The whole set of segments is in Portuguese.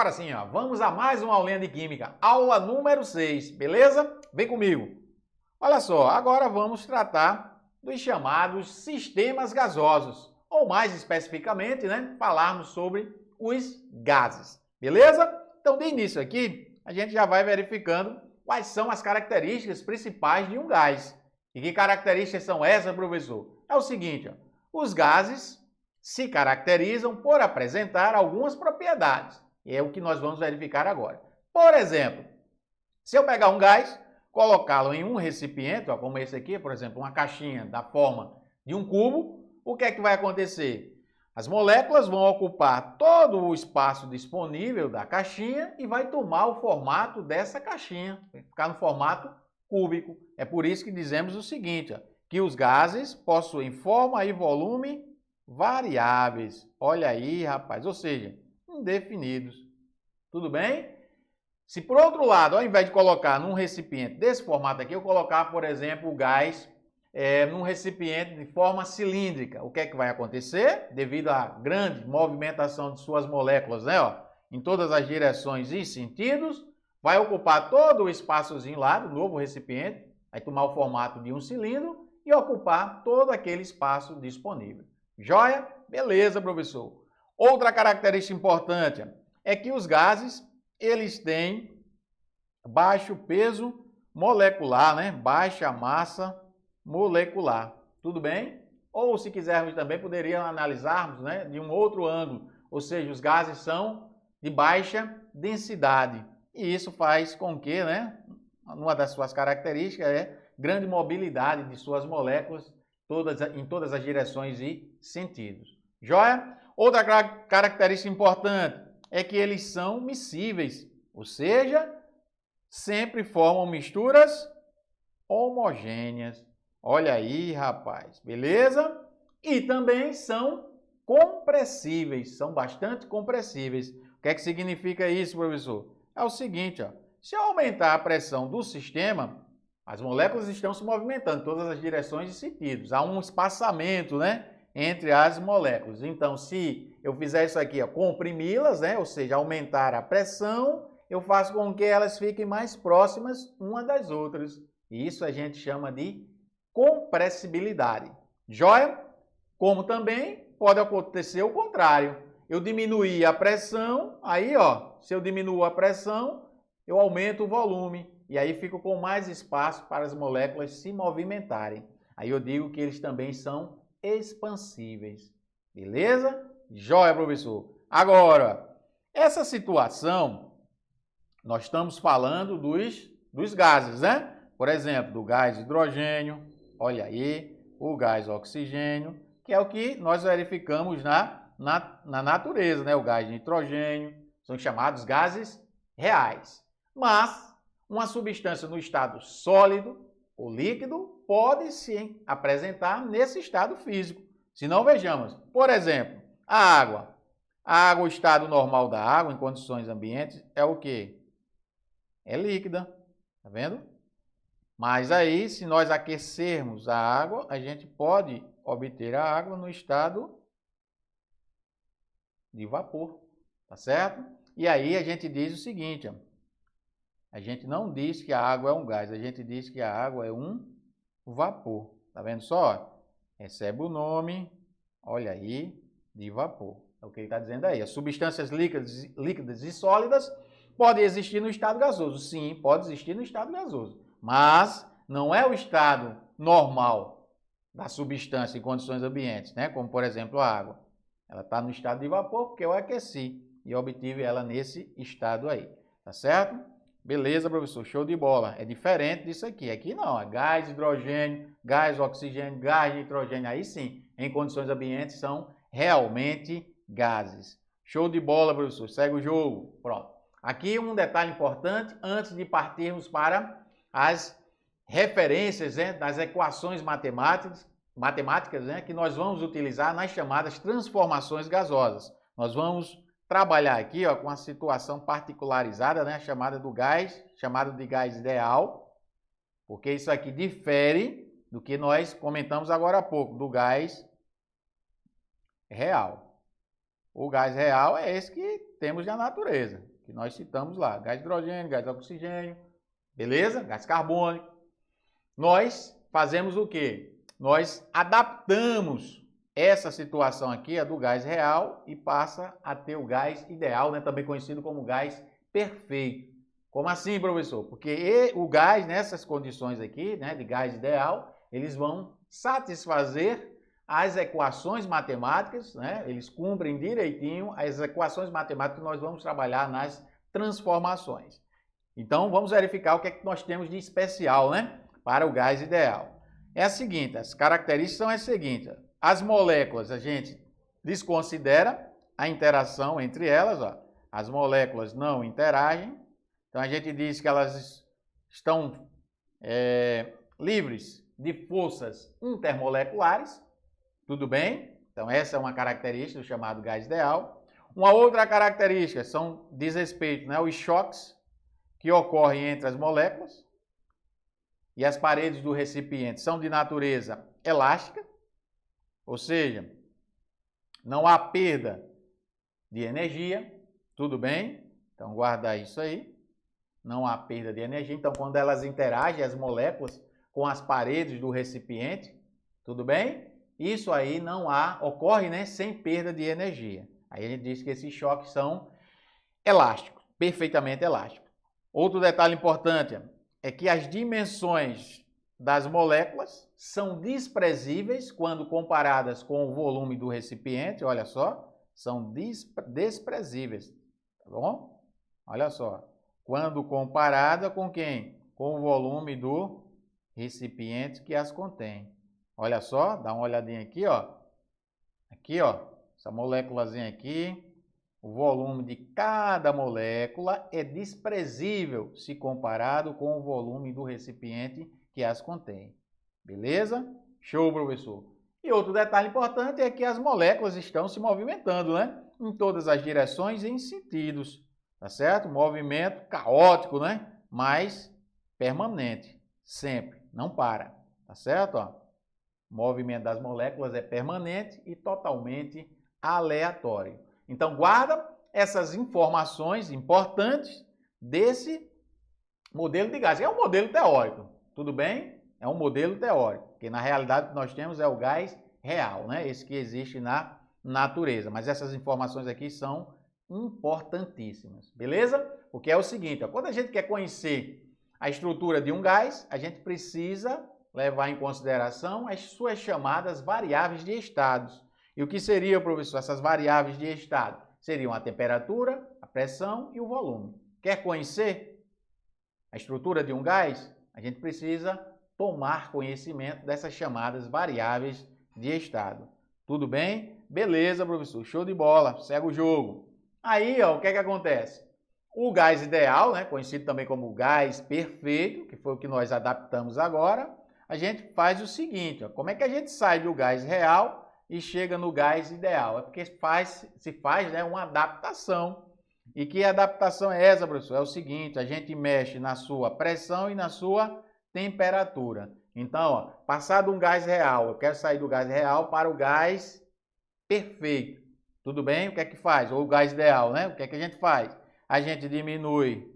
Agora sim, ó, vamos a mais uma aulinha de Química, aula número 6, beleza? Vem comigo. Olha só, agora vamos tratar dos chamados sistemas gasosos, ou mais especificamente, né, falarmos sobre os gases, beleza? Então, de início aqui, a gente já vai verificando quais são as características principais de um gás. E que características são essas, professor? É o seguinte, ó, os gases se caracterizam por apresentar algumas propriedades. E é o que nós vamos verificar agora. Por exemplo, se eu pegar um gás, colocá-lo em um recipiente, ó, como esse aqui, por exemplo, uma caixinha da forma de um cubo, o que é que vai acontecer? As moléculas vão ocupar todo o espaço disponível da caixinha e vai tomar o formato dessa caixinha, vai ficar no formato cúbico. É por isso que dizemos o seguinte, ó, que os gases possuem forma e volume variáveis. Olha aí, rapaz, ou seja, indefinidos. Tudo bem? Se por outro lado, ao invés de colocar num recipiente desse formato aqui, eu colocar, por exemplo, o gás num recipiente de forma cilíndrica, o que é que vai acontecer? Devido à grande movimentação de suas moléculas, né, ó, em todas as direções e sentidos, vai ocupar todo o espaçozinho lá do novo recipiente, vai tomar o formato de um cilindro e ocupar todo aquele espaço disponível. Joia? Beleza, professor. Outra característica importante é que os gases, eles têm baixo peso molecular, né? Baixa massa molecular. Tudo bem? Ou, se quisermos também, poderíamos analisarmos, né, de um outro ângulo. Ou seja, os gases são de baixa densidade. E isso faz com que, né, uma das suas características é grande mobilidade de suas moléculas em todas as direções e sentidos. Joia? Outra característica importante é que eles são miscíveis, ou seja, sempre formam misturas homogêneas. Olha aí, rapaz, beleza? E também são compressíveis, são bastante compressíveis. O que é que significa isso, professor? É o seguinte, ó, se eu aumentar a pressão do sistema, as moléculas estão se movimentando em todas as direções e sentidos. Há um espaçamento, né, entre as moléculas. Então, se eu fizer isso aqui, comprimi-las, né, ou seja, aumentar a pressão, eu faço com que elas fiquem mais próximas uma das outras. E isso a gente chama de compressibilidade. Joia? Como também pode acontecer o contrário. Eu diminuir a pressão, aí, ó, se eu diminuo a pressão, eu aumento o volume. E aí fico com mais espaço para as moléculas se movimentarem. Aí eu digo que eles também são expansíveis. Beleza? Joia, professor. Agora, essa situação, nós estamos falando dos gases, né? Por exemplo, do gás hidrogênio, olha aí, o gás oxigênio, que é o que nós verificamos na natureza, né? O gás nitrogênio, são chamados gases reais. Mas uma substância no estado sólido ou líquido pode sim apresentar nesse estado físico. Se não, vejamos, por exemplo, a água. A água, o estado normal da água em condições ambientes é o quê? É líquida, tá vendo? Mas aí, se nós aquecermos a água, a gente pode obter a água no estado de vapor, tá certo? E aí a gente diz o seguinte, ó, a gente não diz que a água é um gás, a gente diz que a água é um vapor. Tá vendo só? Recebe o nome, olha aí, de vapor. É o que ele está dizendo aí. As substâncias líquidas e sólidas podem existir no estado gasoso. Sim, pode existir no estado gasoso. Mas não é o estado normal da substância em condições ambientes, né? Como, por exemplo, a água. Ela está no estado de vapor porque eu aqueci e obtive ela nesse estado aí. Tá certo? Beleza, professor, show de bola. É diferente disso aqui. Aqui não, é gás hidrogênio, gás oxigênio, gás nitrogênio. Aí sim, em condições ambientes, são realmente gases. Show de bola, professor. Segue o jogo. Pronto. Aqui um detalhe importante, antes de partirmos para as referências, né, das equações matemáticas, né, que nós vamos utilizar nas chamadas transformações gasosas. Nós vamos trabalhar aqui, ó, com a situação particularizada, né, chamada do gás, chamado de gás ideal, porque isso aqui difere do que nós comentamos agora há pouco, do gás real. O gás real é esse que temos na natureza, que nós citamos lá, gás hidrogênio, gás oxigênio, beleza? Gás carbônico. Nós fazemos o quê? Nós adaptamos essa situação aqui, a do gás real, e passa a ter o gás ideal, né? Também conhecido como gás perfeito. Como assim, professor? Porque o gás, nessas condições aqui, né, de gás ideal, eles vão satisfazer as equações matemáticas, né? Eles cumprem direitinho as equações matemáticas que nós vamos trabalhar nas transformações. Então, vamos verificar o que é que nós temos de especial, né, para o gás ideal. É a seguinte, as características são as seguintes. As moléculas, a gente desconsidera a interação entre elas, ó. As moléculas não interagem, então a gente diz que elas estão livres de forças intermoleculares, tudo bem? Então essa é uma característica do chamado gás ideal. Uma outra característica diz respeito, né, aos choques que ocorrem entre as moléculas, e as paredes do recipiente são de natureza elástica, ou seja, não há perda de energia, tudo bem? Então guarda isso aí, não há perda de energia. Então quando elas interagem, as moléculas, com as paredes do recipiente, tudo bem? Isso aí ocorre, né, sem perda de energia. Aí a gente diz que esses choques são elásticos, perfeitamente elásticos. Outro detalhe importante é que as dimensões das moléculas são desprezíveis quando comparadas com o volume do recipiente, olha só, são desprezíveis, tá bom? Olha só, quando comparada com quem? Com o volume do recipiente que as contém. Olha só, dá uma olhadinha aqui, ó. Aqui, ó, essa moléculazinha aqui, o volume de cada molécula é desprezível se comparado com o volume do recipiente que as contém. Beleza? Show, professor. E outro detalhe importante é que as moléculas estão se movimentando, né? Em todas as direções e em sentidos, tá certo? Movimento caótico, né? Mas permanente, sempre, não para, tá certo? Ó, o movimento das moléculas é permanente e totalmente aleatório. Então, guarda essas informações importantes desse modelo de gás. É um modelo teórico, tudo bem? É um modelo teórico, porque na realidade o que nós temos é o gás real, né? Esse que existe na natureza. Mas essas informações aqui são importantíssimas, beleza? Porque é o seguinte, ó, quando a gente quer conhecer a estrutura de um gás, a gente precisa levar em consideração as suas chamadas variáveis de estados. E o que seria, professor, essas variáveis de estado? Seriam a temperatura, a pressão e o volume. Quer conhecer a estrutura de um gás? A gente precisa tomar conhecimento dessas chamadas variáveis de estado. Tudo bem? Beleza, professor. Show de bola. Segue o jogo. Aí, ó, o que é que acontece? O gás ideal, né, conhecido também como gás perfeito, que foi o que nós adaptamos agora, a gente faz o seguinte, ó, como é que a gente sai do gás real e chega no gás ideal? É porque se faz, né, uma adaptação. E que adaptação é essa, professor? É o seguinte, a gente mexe na sua pressão e na sua temperatura. Então, ó, passado um gás real, eu quero sair do gás real para o gás perfeito. Tudo bem? O que é que faz? Ou o gás ideal, né? O que é que a gente faz? A gente diminui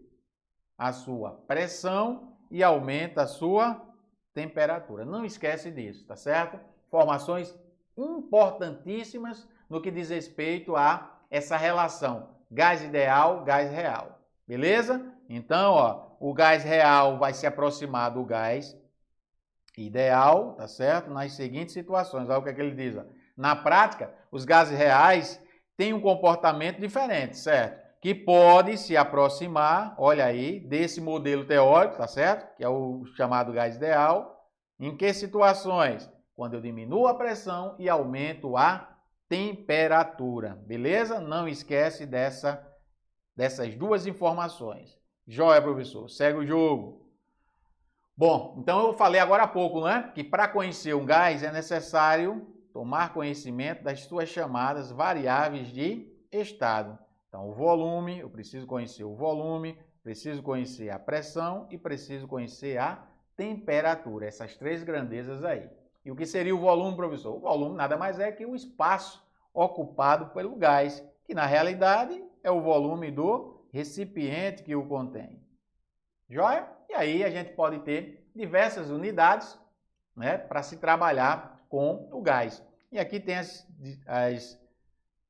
a sua pressão e aumenta a sua temperatura. Não esquece disso, tá certo? Informações importantíssimas no que diz respeito a essa relação gás ideal, gás real. Beleza? Então, ó, o gás real vai se aproximar do gás ideal, tá certo? Nas seguintes situações. Olha o que é que ele diz, ó. Na prática, os gases reais têm um comportamento diferente, certo? Que pode se aproximar, olha aí, desse modelo teórico, tá certo? Que é o chamado gás ideal. Em que situações? Quando eu diminuo a pressão e aumento a temperatura, beleza? Não esquece dessas duas informações. Joia, professor. Segue o jogo. Bom, então eu falei agora há pouco, né? Que para conhecer um gás é necessário tomar conhecimento das suas chamadas variáveis de estado. Então, o volume, eu preciso conhecer o volume, preciso conhecer a pressão e preciso conhecer a temperatura, essas três grandezas aí. E o que seria o volume, professor? O volume nada mais é que o espaço ocupado pelo gás, que na realidade é o volume do recipiente que o contém. Joia? E aí a gente pode ter diversas unidades, né, para se trabalhar com o gás. E aqui tem as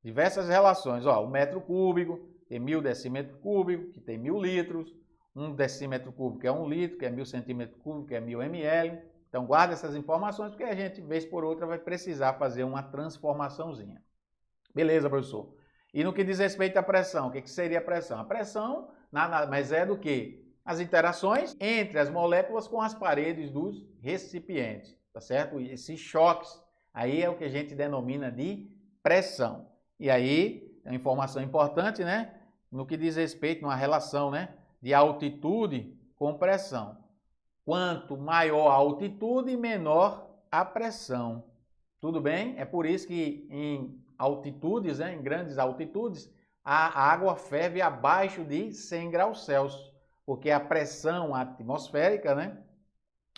diversas relações. Ó, o metro cúbico tem 1000 decímetros cúbicos, que tem 1000 litros. 1 decímetro cúbico é 1 litro, que é 1000 centímetros cúbicos, que é 1000 ml. Então guarda essas informações, porque a gente, vez por outra, vai precisar fazer uma transformaçãozinha. Beleza, professor? E no que diz respeito à pressão, o que seria a pressão? A pressão nada mais é do que as interações entre as moléculas com as paredes dos recipientes, tá certo? E esses choques, aí é o que a gente denomina de pressão. E aí, é uma informação importante, né? No que diz respeito a uma relação, né, de altitude com pressão. Quanto maior a altitude, menor a pressão. Tudo bem? É por isso que em altitudes, né, em grandes altitudes, a água ferve abaixo de 100 graus Celsius, porque a pressão atmosférica, né,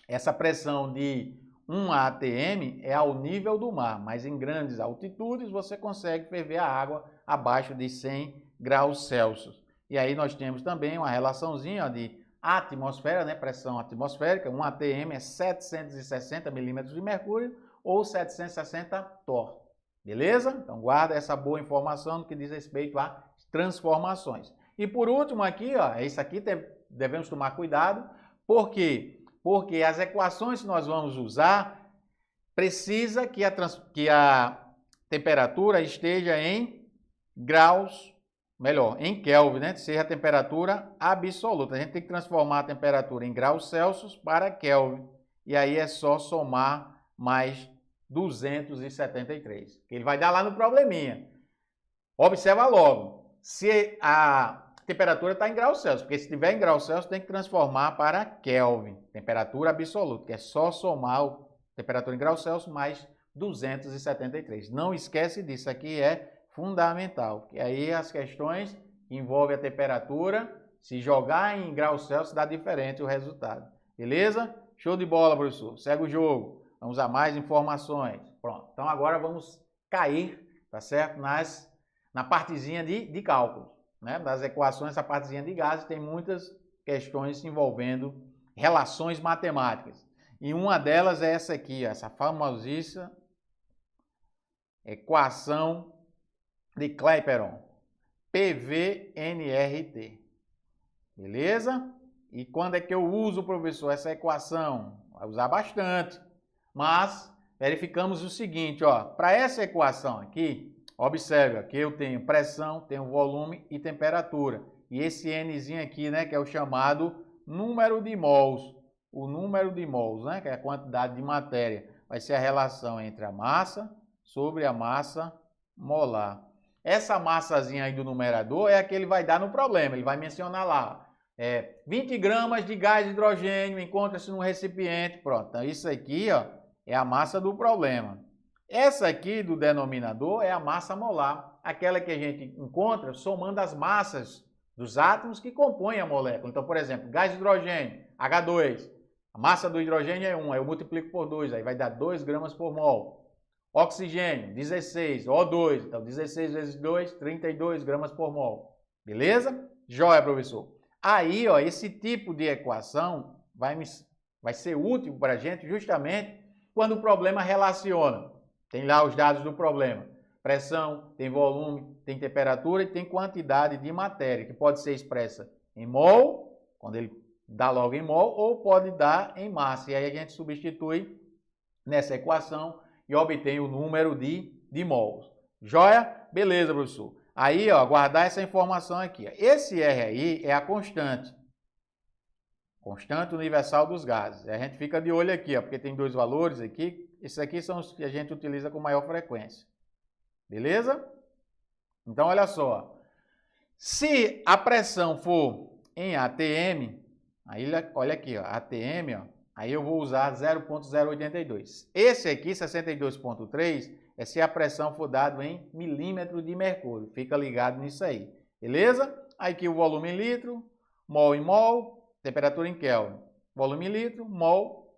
essa pressão de 1 atm é ao nível do mar, mas em grandes altitudes você consegue ferver a água abaixo de 100 graus Celsius. E aí nós temos também uma relaçãozinha de atmosfera, né, pressão atmosférica, 1 atm é 760 milímetros de mercúrio ou 760 torr. Beleza? Então guarda essa boa informação no que diz respeito a transformações. E por último aqui, ó, isso aqui devemos tomar cuidado, por quê? Porque as equações que nós vamos usar precisa que a temperatura esteja em graus, melhor, em Kelvin, né? Seja a temperatura absoluta. A gente tem que transformar a temperatura em graus Celsius para Kelvin. E aí é só somar mais 273, que ele vai dar lá no probleminha. Observa logo, se a temperatura está em graus Celsius, porque se estiver em graus Celsius tem que transformar para Kelvin, temperatura absoluta, que é só somar a temperatura em graus Celsius mais 273. Não esquece disso, aqui é fundamental, porque aí as questões envolvem a temperatura, se jogar em graus Celsius dá diferente o resultado. Beleza? Show de bola, professor. Segue o jogo. Vamos a mais informações. Pronto. Então agora vamos cair, tá certo? Na partezinha de cálculo, né? Das equações, essa partezinha de gases tem muitas questões envolvendo relações matemáticas. E uma delas é essa aqui, essa famosíssima equação de Clapeyron, PV-nRT. Beleza? E quando é que eu uso, professor, essa equação? Vai usar bastante. Mas verificamos o seguinte, ó, para essa equação aqui, observe que eu tenho pressão, tenho volume e temperatura. E esse Nzinho aqui, né, que é o chamado número de mols. O número de mols, né, que é a quantidade de matéria, vai ser a relação entre a massa sobre a massa molar. Essa massazinha aí do numerador é a que ele vai dar no problema. Ele vai mencionar lá, 20 gramas de gás de hidrogênio encontra-se no recipiente. Pronto, então isso aqui, ó, é a massa do problema. Essa aqui do denominador é a massa molar, aquela que a gente encontra somando as massas dos átomos que compõem a molécula. Então, por exemplo, gás de hidrogênio, H2, a massa do hidrogênio é 1, aí eu multiplico por 2, aí vai dar 2 gramas por mol. Oxigênio, 16, O2, então 16 vezes 2, 32 gramas por mol. Beleza? Joia, professor. Aí, ó, esse tipo de equação vai ser útil para a gente justamente quando o problema relaciona. Tem lá os dados do problema. Pressão, tem volume, tem temperatura e tem quantidade de matéria, que pode ser expressa em mol, quando ele dá logo em mol, ou pode dar em massa. E aí a gente substitui nessa equação e obtém o número de mols. Joia? Beleza, professor. Aí, ó, guardar essa informação aqui. Esse R aí é a constante. Constante universal dos gases. A gente fica de olho aqui, ó, porque tem dois valores aqui. Esses aqui são os que a gente utiliza com maior frequência. Beleza? Então, olha só. Se a pressão for em ATM, aí olha aqui, ó, ATM, ó, aí eu vou usar 0,082. Esse aqui, 62,3, é se a pressão for dado em milímetro de mercúrio. Fica ligado nisso aí. Beleza? Aí aqui o volume em litro, mol em mol, temperatura em Kelvin. Volume em litro, mol,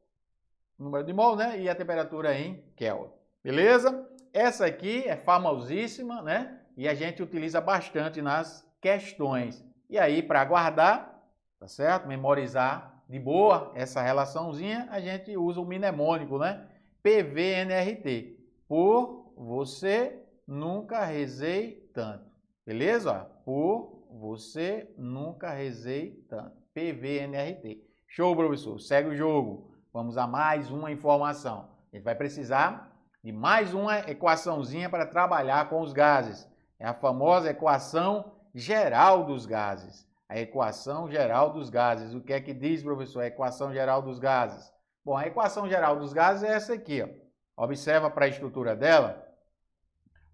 número de mol, né? E a temperatura em Kelvin. Beleza? Essa aqui é famosíssima, né? E a gente utiliza bastante nas questões. E aí, para guardar, tá certo? Memorizar de boa essa relaçãozinha, a gente usa o mnemônico, né? PVNRT. Por você nunca rezei tanto. Beleza? Por você nunca rezei tanto. PVNRT. Show, professor. Segue o jogo. Vamos a mais uma informação. A gente vai precisar de mais uma equaçãozinha para trabalhar com os gases. É a famosa equação geral dos gases. A equação geral dos gases. O que é que diz, professor, a equação geral dos gases? Bom, a equação geral dos gases é essa aqui, ó. Observa para a estrutura dela.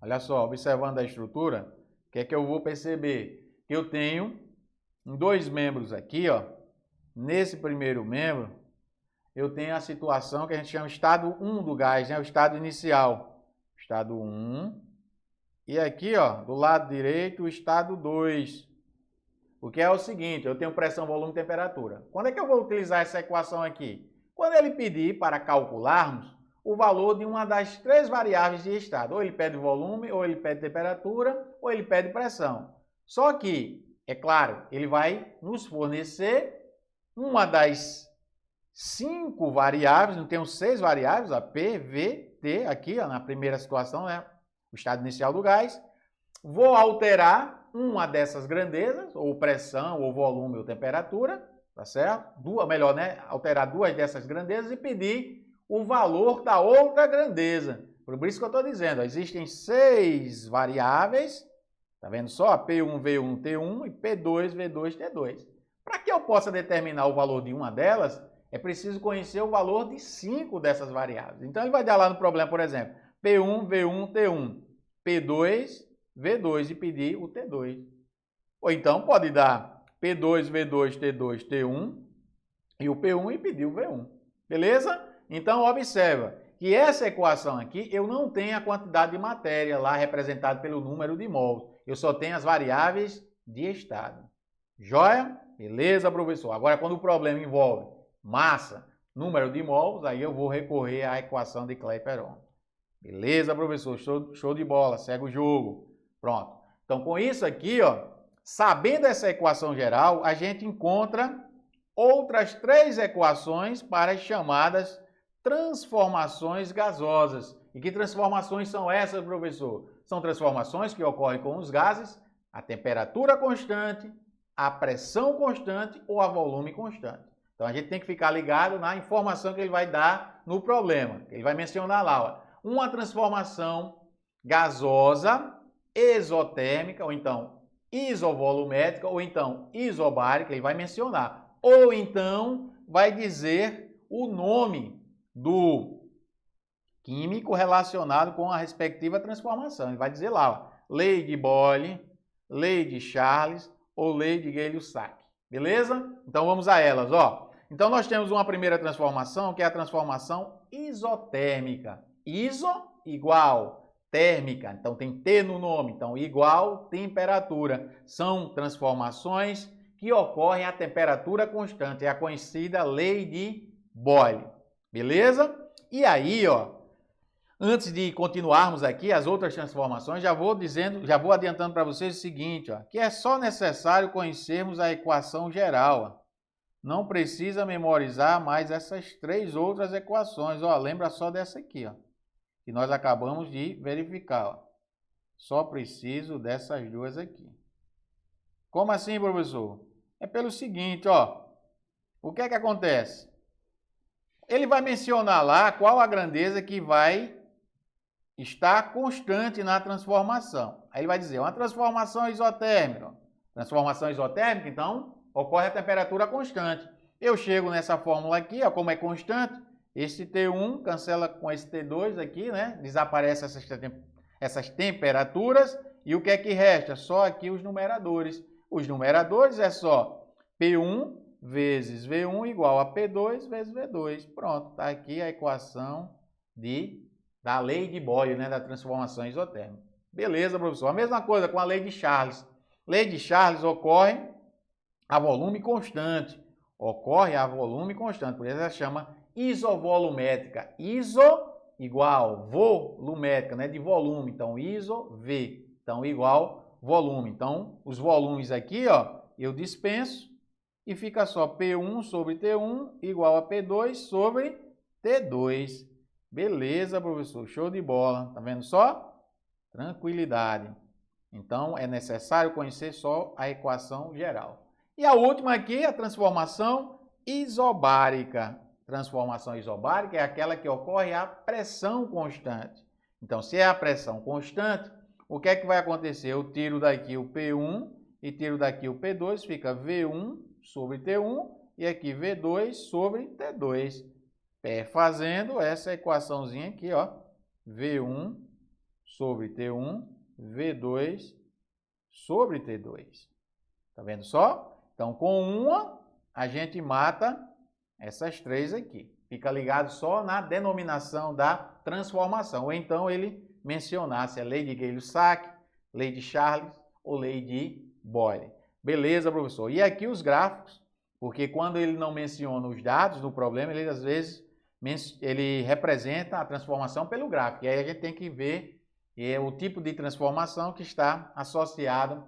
Olha só, observando a estrutura, o que é que eu vou perceber? Que eu tenho dois membros aqui, ó. Nesse primeiro membro, eu tenho a situação que a gente chama estado 1 do gás, né? O estado inicial. Estado 1. E aqui, ó, do lado direito, o estado 2. O que é o seguinte, eu tenho pressão, volume e temperatura. Quando é que eu vou utilizar essa equação aqui? Quando ele pedir para calcularmos o valor de uma das três variáveis de estado. Ou ele pede volume, ou ele pede temperatura, ou ele pede pressão. Só que, é claro, ele vai nos fornecer uma das 5 variáveis, não tem 6 variáveis, a P, V, T, aqui ó, na primeira situação, né? O estado inicial do gás. Vou alterar uma dessas grandezas, ou pressão, ou volume, ou temperatura, tá certo? Melhor, né? Alterar duas dessas grandezas e pedir o valor da outra grandeza. Por isso que eu estou dizendo, ó, existem 6 variáveis, tá vendo só? P1, V1, T1 e P2, V2, T2. Para que eu possa determinar o valor de uma delas, é preciso conhecer o valor de 5 dessas variáveis. Então, ele vai dar lá no problema, por exemplo, P1, V1, T1, P2, V2 e pedir o T2. Ou então, pode dar P2, V2, T2, T1 e o P1 e pedir o V1. Beleza? Então, observa que essa equação aqui, eu não tenho a quantidade de matéria lá representada pelo número de mols. Eu só tenho as variáveis de estado. Joia? Beleza, professor? Agora, quando o problema envolve massa, número de mols, aí eu vou recorrer à equação de Clapeyron. Beleza, professor? Show de bola. Segue o jogo. Pronto. Então, com isso aqui, ó, sabendo essa equação geral, a gente encontra outras 3 equações para as chamadas transformações gasosas. E que transformações são essas, professor? São transformações que ocorrem com os gases a temperatura constante, a pressão constante ou a volume constante. Então, a gente tem que ficar ligado na informação que ele vai dar no problema. Ele vai mencionar lá, ó, uma transformação gasosa exotérmica, ou então isovolumétrica, ou então isobárica, ele vai mencionar. Ou então vai dizer o nome do químico relacionado com a respectiva transformação. Ele vai dizer lá, ó, lei de Boyle, lei de Charles ou lei de Gay-Lussac. Beleza? Então vamos a elas, ó. Então nós temos uma primeira transformação, que é a transformação isotérmica. Iso igual térmica, então tem T no nome, então igual temperatura. São transformações que ocorrem a temperatura constante, é a conhecida lei de Boyle. Beleza? E aí, ó, antes de continuarmos aqui as outras transformações, já vou adiantando para vocês o seguinte, ó, que é só necessário conhecermos a equação geral, ó. Não precisa memorizar mais essas 3 outras equações, ó, lembra só dessa aqui, ó, que nós acabamos de verificar, ó. Só preciso dessas 2 aqui. Como assim, professor? É pelo seguinte, ó, o que é que acontece? Ele vai mencionar lá qual a grandeza que vai estar constante na transformação. Aí ele vai dizer, uma transformação isotérmica. Transformação isotérmica, então, ocorre a temperatura constante. Eu chego nessa fórmula aqui, ó, como é constante, esse T1 cancela com esse T2 aqui, né? Desaparece essas temperaturas. E o que é que resta? Só aqui os numeradores. Os numeradores é só P1 vezes V1 igual a P2 vezes V2. Pronto, está aqui a equação da lei de Boyle, né, da transformação isotérmica. Beleza, professor? A mesma coisa com a lei de Charles. Lei de Charles ocorre a volume constante. Ocorre a volume constante, por isso ela chama isovolumétrica. Iso igual volumétrica, né, de volume. Então, iso, V. Então, igual volume. Então, os volumes aqui, ó, eu dispenso e fica só P1 sobre T1 igual a P2 sobre T2. Beleza, professor, show de bola. Tá vendo só? Tranquilidade. Então, é necessário conhecer só a equação geral. E a última aqui, a transformação isobárica. Transformação isobárica é aquela que ocorre a pressão constante. Então, se é a pressão constante, o que é que vai acontecer? Eu tiro daqui o P1 e tiro daqui o P2, fica V1 sobre T1 e aqui V2 sobre T2. Fazendo essa equaçãozinha aqui, ó, V1 sobre T1, V2 sobre T2. Tá vendo só? Então, com uma, a gente mata essas três aqui. Fica ligado só na denominação da transformação. Ou então ele mencionasse a lei de Gay-Lussac, lei de Charles ou lei de Boyle. Beleza, professor? E aqui os gráficos, porque quando ele não menciona os dados do problema, ele às vezes ele representa a transformação pelo gráfico. E aí a gente tem que ver o tipo de transformação que está associado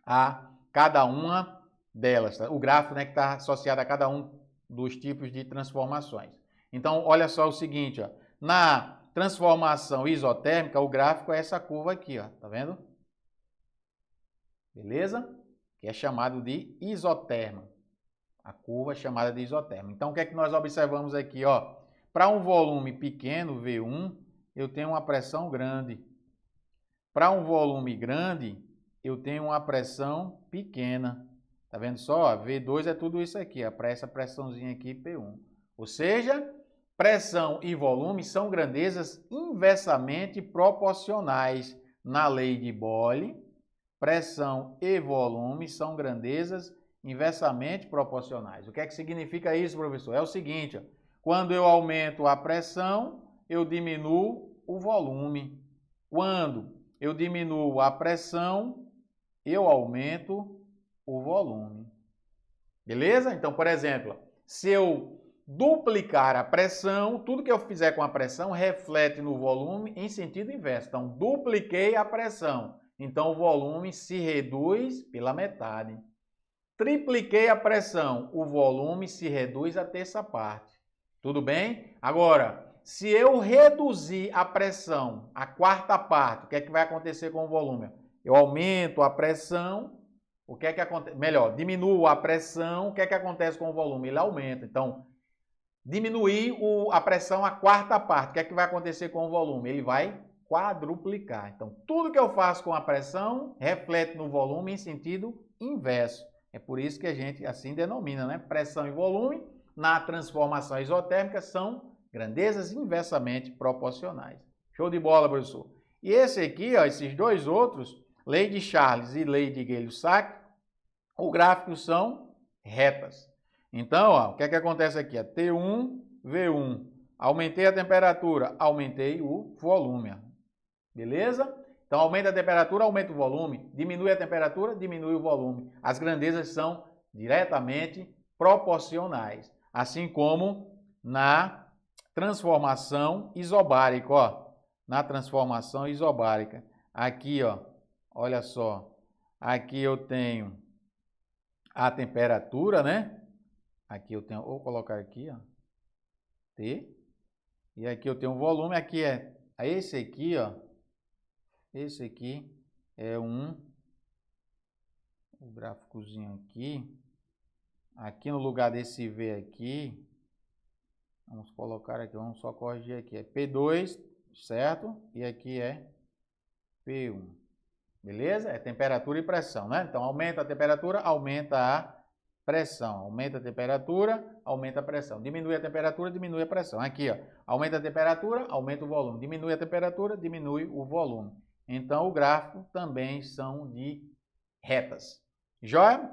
a cada uma delas. Tá? O gráfico, né, que está associado a cada um dos tipos de transformações. Então, olha só o seguinte, ó. Na transformação isotérmica, o gráfico é essa curva aqui, ó. Tá vendo? Beleza? Que é chamado de isoterma. A curva é chamada de isoterma. Então, o que é que nós observamos aqui, ó? Para um volume pequeno, V1, eu tenho uma pressão grande. Para um volume grande, eu tenho uma pressão pequena. Tá vendo só? V2 é tudo isso aqui, ó, para essa pressãozinha aqui, P1. Ou seja, pressão e volume são grandezas inversamente proporcionais. Na lei de Boyle, pressão e volume são grandezas inversamente proporcionais. O que é que significa isso, professor? É o seguinte, ó, quando eu aumento a pressão, eu diminuo o volume. Quando eu diminuo a pressão, eu aumento o volume. Beleza? Então, por exemplo, se eu duplicar a pressão, tudo que eu fizer com a pressão reflete no volume em sentido inverso. Então, dupliquei a pressão. Então, o volume se reduz pela metade. Tripliquei a pressão, o volume se reduz a terça parte. Tudo bem? Agora, se eu reduzir a pressão a quarta parte, o que é que vai acontecer com o volume? Eu aumento a pressão, o que é que acontece? Melhor, diminuo a pressão, o que é que acontece com o volume? Ele aumenta. Então, diminuir a pressão a quarta parte, o que é que vai acontecer com o volume? Ele vai quadruplicar. Então, tudo que eu faço com a pressão reflete no volume em sentido inverso. É por isso que a gente assim denomina, né? Pressão e volume na transformação isotérmica são grandezas inversamente proporcionais. Show de bola, professor. E esse aqui, ó, esses dois outros, lei de Charles e lei de Gay-Lussac, o gráfico são retas. Então, ó, o que é que acontece aqui? T1, V1. Aumentei a temperatura, aumentei o volume. Beleza? Então, aumenta a temperatura, aumenta o volume. Diminui a temperatura, diminui o volume. As grandezas são diretamente proporcionais. Assim como na transformação isobárica, ó. Na transformação isobárica. Aqui, ó, olha só. Aqui eu tenho a temperatura, né? Aqui eu tenho, vou colocar aqui, ó, T. E aqui eu tenho o volume, aqui é esse aqui, ó. Esse aqui é o gráficozinho aqui. Aqui no lugar desse V aqui, vamos colocar aqui, vamos só corrigir aqui. É P2, certo? E aqui é P1. Beleza? É temperatura e pressão, né? Então, aumenta a temperatura, aumenta a pressão. Aumenta a temperatura, aumenta a pressão. Diminui a temperatura, diminui a pressão. Aqui, ó, aumenta a temperatura, aumenta o volume. Diminui a temperatura, diminui o volume. Então, o gráfico também são de retas. Joia?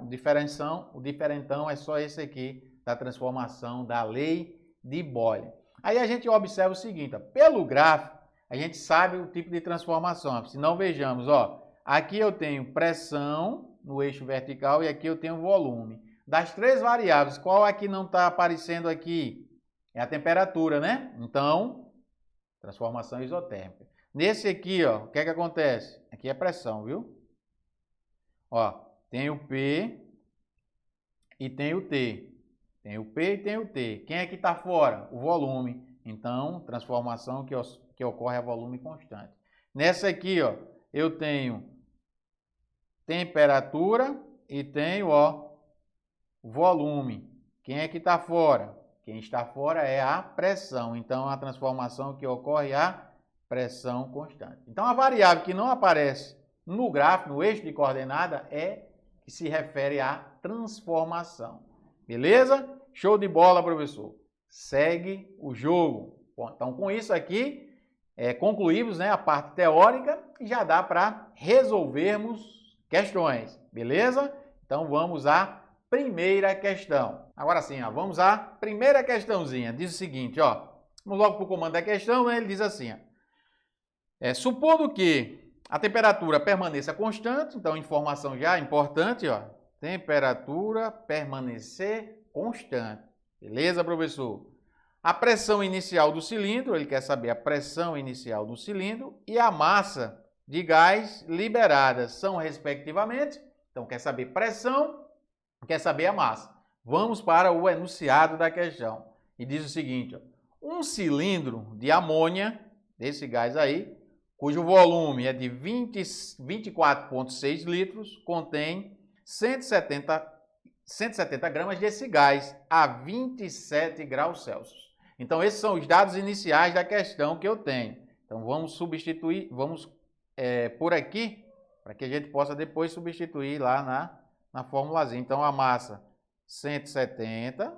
O diferentão é só esse aqui da transformação da lei de Boyle. Aí a gente observa o seguinte, ó, pelo gráfico, a gente sabe o tipo de transformação. Se não, vejamos, ó, aqui eu tenho pressão no eixo vertical e aqui eu tenho volume. Das três variáveis, qual aqui não está aparecendo aqui? É a temperatura, né? Então, transformação isotérmica. Nesse aqui, ó, o que é que acontece? Aqui é pressão, viu? Ó, tem o P e tem o T. Tem o P e tem o T. Quem é que está fora? O volume. Então, transformação que ocorre a volume constante. Nessa aqui, ó, eu tenho temperatura e tenho, ó, volume. Quem é que está fora? Quem está fora é a pressão. Então, a transformação que ocorre é a pressão constante. Então, a variável que não aparece no gráfico, no eixo de coordenada, é que se refere à transformação. Beleza? Show de bola, professor. Segue o jogo. Bom, então, com isso aqui, concluímos, né, a parte teórica e já dá para resolvermos questões. Beleza? Então, vamos à primeira questão. Agora sim, ó, vamos à primeira questãozinha. Diz o seguinte, ó. Vamos logo para o comando da questão, né? Ele diz assim, ó, supondo que a temperatura permaneça constante, então informação já importante, ó. Temperatura permanecer constante. Beleza, professor? A pressão inicial do cilindro, ele quer saber a pressão inicial do cilindro e a massa de gás liberada são respectivamente. Então, quer saber pressão, quer saber a massa. Vamos para o enunciado da questão. E diz o seguinte, ó, um cilindro de amônia, desse gás aí, cujo volume é de 24,6 litros, contém 170 gramas desse gás a 27 graus Celsius. Então, esses são os dados iniciais da questão que eu tenho. Então, vamos substituir, vamos por aqui, para que a gente possa depois substituir lá na formulazinha. Então, a massa 170